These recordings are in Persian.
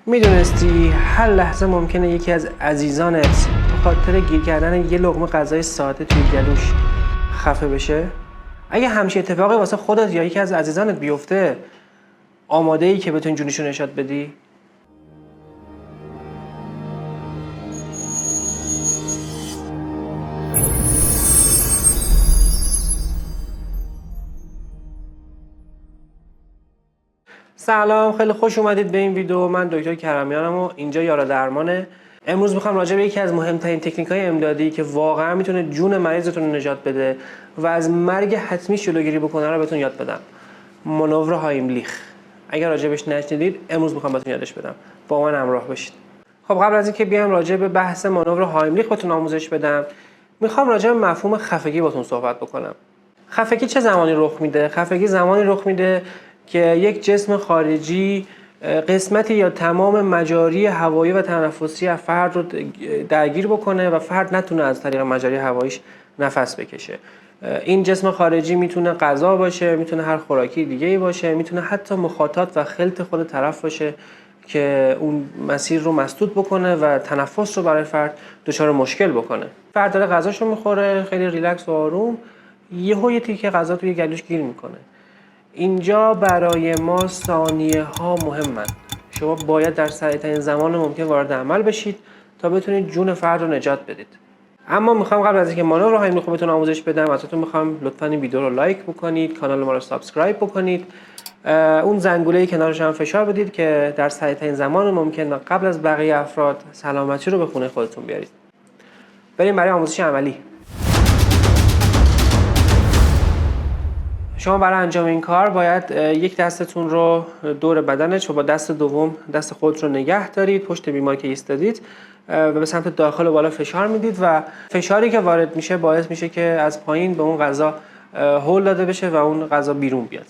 میدونستی هر لحظه ممکنه یکی از عزیزانت به خاطر گیر کردن یه لقمه غذای ساده توی گلوش خفه بشه؟ اگه همچین اتفاقی واسه خودت یا یکی از عزیزانت بیفته، آماده ای که بتونی جونشو نشات بدی؟ سلام، خیلی خوش اومدید به این ویدیو. من دکتر کرمیانم و اینجا یارا درمانه. امروز میخوام راجع به یکی از مهمترین تکنیک‌های امدادی که واقعا میتونه جون مریضتون رو نجات بده و از مرگ حتمی جلوگیری بکنه رو بهتون یاد بدم. مانور هایملیخ. اگر راجبش نشنیدید امروز میخوام بهتون یادش بدم. با من همراه باشید. خب قبل از اینکه بیام راجع به بحث مانور هایملیخ بهتون آموزش بدم، میخوام راجع به مفهوم خفگی بهتون صحبت بکنم. خفگی چه زمانی رخ میده؟ خفگی زمانی رخ میده که یک جسم خارجی قسمتی یا تمام مجاری هوایی و تنفسی از فرد رو درگیر بکنه و فرد نتونه از طریق مجاری هواییش نفس بکشه. این جسم خارجی میتونه غذا باشه، میتونه هر خوراکی دیگه‌ای باشه، میتونه حتی مخاطات و خلط خود طرف باشه که اون مسیر رو مسدود بکنه و تنفس رو برای فرد دچار مشکل بکنه. فرد داره غذاشو میخوره خیلی ریلکس و آروم، یهو یه تیکه غذا توی گلوش گیر میکنه. اینجا برای ما ثانیه ها مهمن. شما باید در سریع‌ترین زمان ممکن وارد عمل بشید تا بتونید جون فرد رو نجات بدید. اما میخوام قبل از اینکه مانور هایملیخ رو بهتون آموزش بدم، ازتون میخوام لطفاً این ویدیو رو لایک بکنید، کانال ما رو سابسکرایب بکنید، اون زنگوله‌ای کنارش هم فشار بدید که در سریع‌ترین زمان ممکن و قبل از بقیه افراد سلامتی رو به خونه خودتون بیارید. بریم برای آموزش عملی. شما برای انجام این کار باید یک دستتون رو دور بدنش و با دست دوم دست خود رو نگه دارید پشت بیمار که ایستادید و به سمت داخل و بالا فشار میدید و فشاری که وارد میشه باعث میشه که از پایین به اون غذا هول داده بشه و اون غذا بیرون بیاد.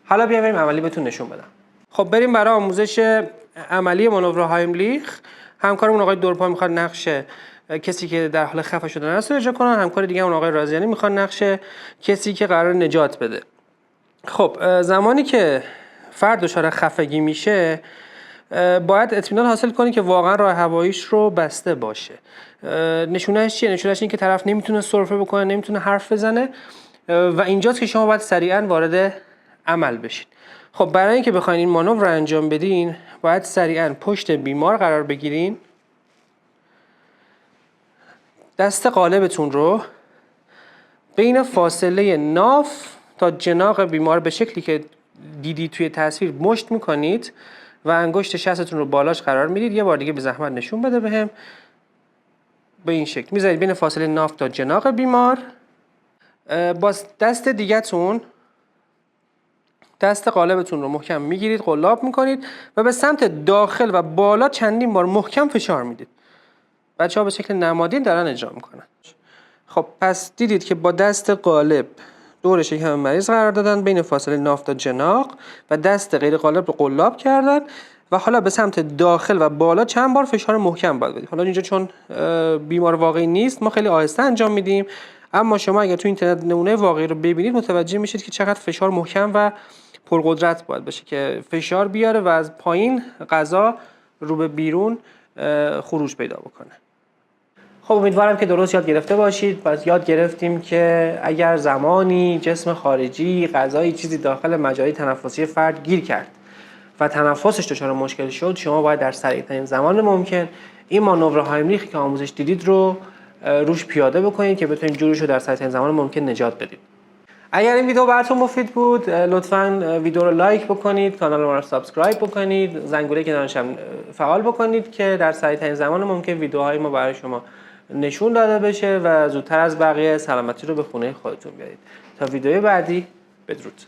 حالا بیایم عملی بهتون نشون بدم. خب بریم برای آموزش عملی مانور هایملیخ. همکارمون آقای دورپا میخواد نقش کسی که در حال خفه شدن است رو اجرا کنن، همکار دیگه اون آقای رازیانی میخواد نقش کسی که قرار نجات بده. خب زمانی که فرد دچار خفگی میشه باید اطمینان حاصل کنی که واقعا راه هواییش رو بسته باشه. نشونهش چیه؟ نشونهش این که طرف نمیتونه سرفه بکنه، نمیتونه حرف بزنه و اینجاست که شما باید سریعا وارد عمل بشید. خب برای اینکه بخواید این مانور رو انجام بدین باید سریعا پشت بیمار قرار بگیرین، دست قالبتون رو بین فاصله ناف تا جناق بیمار به شکلی که دیدی توی تصویر مشت میکنید و انگشت شستتون رو بالاش قرار میدید. یه بار دیگه به زحمت نشون بده بهم. به این شکل میذارید بین فاصله ناف تا جناق بیمار. با دست دیگه‌تون دست قالبتون رو محکم میگیرید، قلاب میکنید و به سمت داخل و بالا چندین بار محکم فشار میدید. بچه‌ها به شکل نمادین دارن اجرا میکنن. خب پس دیدید که با دست قالب دور شکم مریض قرار دادن، بین فاصله ناف تا جناق و دست غیر قالب رو قلاب کردن و حالا به سمت داخل و بالا چند بار فشار محکم باید بدید. حالا اینجا چون بیمار واقعی نیست ما خیلی آهسته انجام میدیم، اما شما اگر تو اینترنت نمونه واقعی رو ببینید متوجه میشید که چقدر فشار محکم و پرقدرت باید باشه که فشار بیاره و از پایین غذا رو به بیرون خروج پیدا بکنه. خب امیدوارم که درست یاد گرفته باشید. پس یاد گرفتیم که اگر زمانی جسم خارجی، غذایی، چیزی داخل مجاری تنفسی فرد گیر کرد و تنفسش دچار مشکل شد، شما باید در سریع‌ترین زمان ممکن این مانور هایملیخ که آموزش دیدید رو روش پیاده بکنید که بتونید جونش رو در سریع‌ترین زمان ممکن نجات بدید. اگر این ویدیو براتون مفید بود لطفاً ویدیو رو لایک بکنید، کانال ما رو سابسکرایب بکنید، زنگوله کنارش هم فعال بکنید که در سریع‌ترین زمان ممکن ویدیوهای ما برای شما نشون داده بشه و زودتر از بقیه سلامتی رو به خونه خودتون بیارید. تا ویدیو بعدی، بدرود.